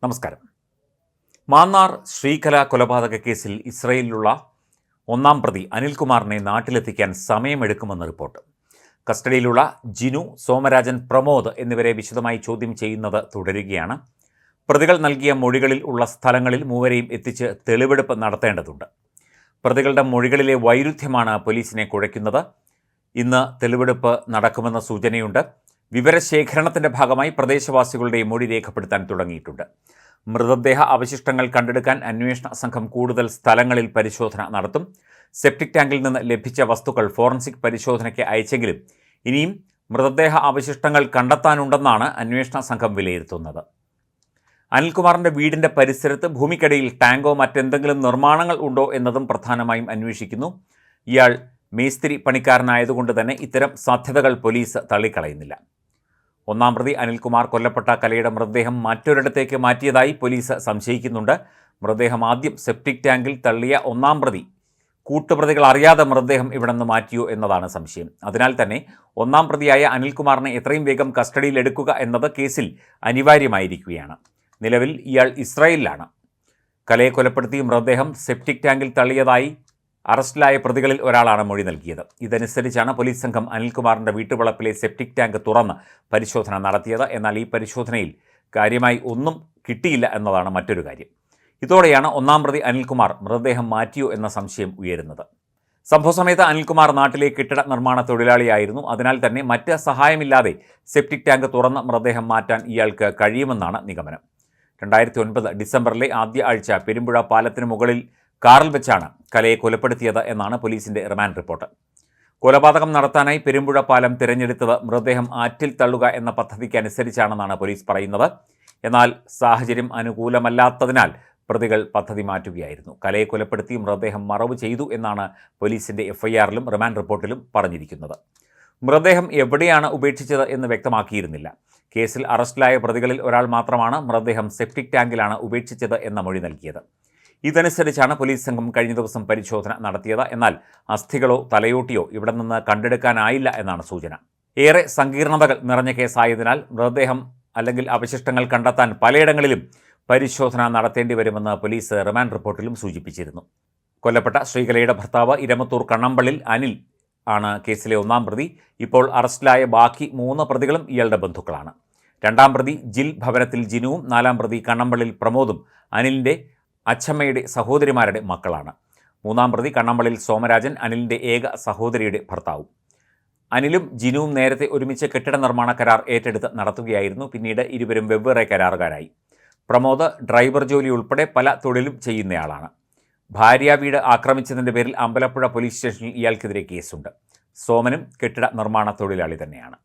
നമസ്കാരം. മാന്നാർ ശ്രീകല കൊലപാതക കേസിൽ ഇസ്രയേലിലുള്ള ഒന്നാം പ്രതി അനിൽകുമാറിനെ നാട്ടിലെത്തിക്കാൻ സമയമെടുക്കുമെന്ന് റിപ്പോർട്ട്. കസ്റ്റഡിയിലുള്ള ജിനു, സോമരാജൻ, പ്രമോദ് എന്നിവരെ വിശദമായി ചോദ്യം ചെയ്യുന്നത് തുടരുകയാണ്. പ്രതികൾ നൽകിയ മൊഴികളിൽ ഉള്ള സ്ഥലങ്ങളിൽ മൂവരെയും എത്തിച്ച് തെളിവെടുപ്പ് നടത്തേണ്ടതുണ്ട്. പ്രതികളുടെ മൊഴികളിലെ വൈരുദ്ധ്യമാണ് പോലീസിനെ കുഴയ്ക്കുന്നത്. ഇന്ന് തെളിവെടുപ്പ് നടക്കുമെന്ന സൂചനയുണ്ട്. വിവരശേഖരണത്തിന്റെ ഭാഗമായി പ്രദേശവാസികളുടെ മൊഴി രേഖപ്പെടുത്താൻ തുടങ്ങിയിട്ടുണ്ട്. മൃതദേഹ അവശിഷ്ടങ്ങൾ കണ്ടെടുക്കാൻ അന്വേഷണ സംഘം കൂടുതൽ സ്ഥലങ്ങളിൽ പരിശോധന നടത്തും. സെപ്റ്റിക് ടാങ്കിൽ നിന്ന് ലഭിച്ച വസ്തുക്കൾ ഫോറൻസിക് പരിശോധനയ്ക്ക് അയച്ചെങ്കിലും ഇനിയും മൃതദേഹ അവശിഷ്ടങ്ങൾ കണ്ടെത്താനുണ്ടെന്നാണ് അന്വേഷണ സംഘം വിലയിരുത്തുന്നത്. അനിൽകുമാറിന്റെ വീടിന്റെ പരിസരത്ത് ഭൂമിക്കടിയിൽ ടാങ്കോ മറ്റെന്തെങ്കിലും നിർമ്മാണങ്ങൾ ഉണ്ടോ എന്നതും പ്രധാനമായും അന്വേഷിക്കുന്നു. ഇയാൾ മേസ്തിരി പണിക്കാരനായതുകൊണ്ട് തന്നെ ഇത്തരം സാധ്യതകൾ പോലീസ് തള്ളിക്കളയുന്നില്ല. ഒന്നാം പ്രതി അനിൽകുമാർ കൊല്ലപ്പെട്ട കലയുടെ മൃതദേഹം മറ്റൊരിടത്തേക്ക് മാറ്റിയതായി പോലീസ് സംശയിക്കുന്നുണ്ട്. മൃതദേഹം ആദ്യം സെപ്റ്റിക് ടാങ്കിൽ തള്ളിയ ഒന്നാം പ്രതി കൂട്ടുപ്രതികൾ അറിയാതെ മൃതദേഹം ഇവിടെ നിന്ന് മാറ്റിയോ എന്നതാണ് സംശയം. അതിനാൽ തന്നെ ഒന്നാം പ്രതിയായ അനിൽകുമാറിനെ എത്രയും വേഗം കസ്റ്റഡിയിലെടുക്കുക എന്നത് കേസിൽ അനിവാര്യമായിരിക്കുകയാണ്. നിലവിൽ ഇയാൾ ഇസ്രായേലിലാണ്. കലയെ കൊലപ്പെടുത്തി മൃതദേഹം സെപ്റ്റിക് ടാങ്കിൽ തള്ളിയതായി അറസ്റ്റിലായ പ്രതികളിൽ ഒരാളാണ് മൊഴി നൽകിയത്. ഇതനുസരിച്ചാണ് പോലീസ് സംഘം അനിൽകുമാറിൻ്റെ വീട്ടുവളപ്പിലെ സെപ്റ്റിക് ടാങ്ക് തുറന്ന് പരിശോധന നടത്തിയത്. എന്നാൽ ഈ പരിശോധനയിൽ കാര്യമായി ഒന്നും കിട്ടിയില്ല എന്നതാണ് മറ്റൊരു കാര്യം. ഇതോടെയാണ് ഒന്നാം പ്രതി അനിൽകുമാർ മൃതദേഹം മാറ്റിയോ എന്ന സംശയം ഉയരുന്നത്. സംഭവസമയത്ത് അനിൽകുമാർ നാട്ടിലെ കെട്ടിട നിർമ്മാണ തൊഴിലാളിയായിരുന്നു. അതിനാൽ തന്നെ മറ്റ് സഹായമില്ലാതെ സെപ്റ്റിക് ടാങ്ക് തുറന്ന് മൃതദേഹം മാറ്റാൻ ഇയാൾക്ക് കഴിയുമെന്നാണ് നിഗമനം. 2009 ഡിസംബറിലെ ആദ്യ ആഴ്ച പെരുമ്പുഴ പാലത്തിന് മുകളിൽ കാറിൽ വെച്ചാണ് കലയെ കൊലപ്പെടുത്തിയത് എന്നാണ് പോലീസിന്റെ റിമാൻഡ് റിപ്പോർട്ട്. കൊലപാതകം നടത്താനായി പെരുമ്പുഴ പാലം തിരഞ്ഞെടുത്തത് മൃതദേഹം ആറ്റിൽ തള്ളുക എന്ന പദ്ധതിക്ക് അനുസരിച്ചാണെന്നാണ് പോലീസ് പറയുന്നത്. എന്നാൽ സാഹചര്യം അനുകൂലമല്ലാത്തതിനാൽ പ്രതികൾ പദ്ധതി മാറ്റുകയായിരുന്നു. കലയെ കൊലപ്പെടുത്തി മൃതദേഹം മറവ് ചെയ്തു എന്നാണ് പോലീസിന്റെ എഫ്ഐആറിലും റിമാൻഡ് റിപ്പോർട്ടിലും പറഞ്ഞിരിക്കുന്നത്. മൃതദേഹം എവിടെയാണ് ഉപേക്ഷിച്ചത് എന്ന് വ്യക്തമാക്കിയിരുന്നില്ല. കേസിൽ അറസ്റ്റിലായ പ്രതികളിൽ ഒരാൾ മാത്രമാണ് മൃതദേഹം സെപ്റ്റിക് ടാങ്കിലാണ് ഉപേക്ഷിച്ചത് എന്ന മൊഴി നൽകിയത്. ഇതനുസരിച്ചാണ് പോലീസ് സംഘം കഴിഞ്ഞ ദിവസം പരിശോധന നടത്തിയത്. എന്നാൽ അസ്ഥികളോ തലയോട്ടിയോ ഇവിടെ നിന്ന് കണ്ടെടുക്കാനായില്ല എന്നാണ് സൂചന. ഏറെ സങ്കീർണതകൾ നിറഞ്ഞ കേസായതിനാൽ മൃതദേഹം അല്ലെങ്കിൽ അവശിഷ്ടങ്ങൾ കണ്ടെത്താൻ പലയിടങ്ങളിലും പരിശോധന നടത്തേണ്ടി വരുമെന്ന് പോലീസ് റിമാൻഡ് റിപ്പോർട്ടിലും സൂചിപ്പിച്ചിരുന്നു. കൊല്ലപ്പെട്ട ശ്രീകലയുടെ ഭർത്താവ് ഇരമത്തൂർ കണ്ണമ്പള്ളിൽ അനിൽ ആണ് കേസിലെ ഒന്നാം പ്രതി. ഇപ്പോൾ അറസ്റ്റിലായ ബാക്കി 3 പ്രതികളും ഇയാളുടെ ബന്ധുക്കളാണ്. രണ്ടാം പ്രതി ജിൽ ഭവനത്തിൽ ജിനുവും 4ാം പ്രതി കണ്ണമ്പള്ളിൽ പ്രമോദും അനിലിൻ്റെ അച്ഛമ്മയുടെ സഹോദരിമാരുടെ മക്കളാണ്. 3ാം പ്രതി കണ്ണമ്പള്ളിൽ സോമരാജൻ അനിലിൻ്റെ ഏക സഹോദരിയുടെ ഭർത്താവും. അനിലും ജിനുവും നേരത്തെ ഒരുമിച്ച് കെട്ടിട നിർമ്മാണ കരാർ ഏറ്റെടുത്ത് നടത്തുകയായിരുന്നു. പിന്നീട് ഇരുവരും വെവ്വേറെ കരാറുകാരായി. പ്രമോദ് ഡ്രൈവർ ജോലി ഉൾപ്പെടെ പല തൊഴിലും ചെയ്യുന്നയാളാണ്. ഭാര്യ വീട് ആക്രമിച്ചതിൻ്റെ പേരിൽ അമ്പലപ്പുഴ പോലീസ് സ്റ്റേഷനിൽ ഇയാൾക്കെതിരെ കേസുണ്ട്. സോമനും കെട്ടിട നിർമ്മാണ തൊഴിലാളി തന്നെയാണ്.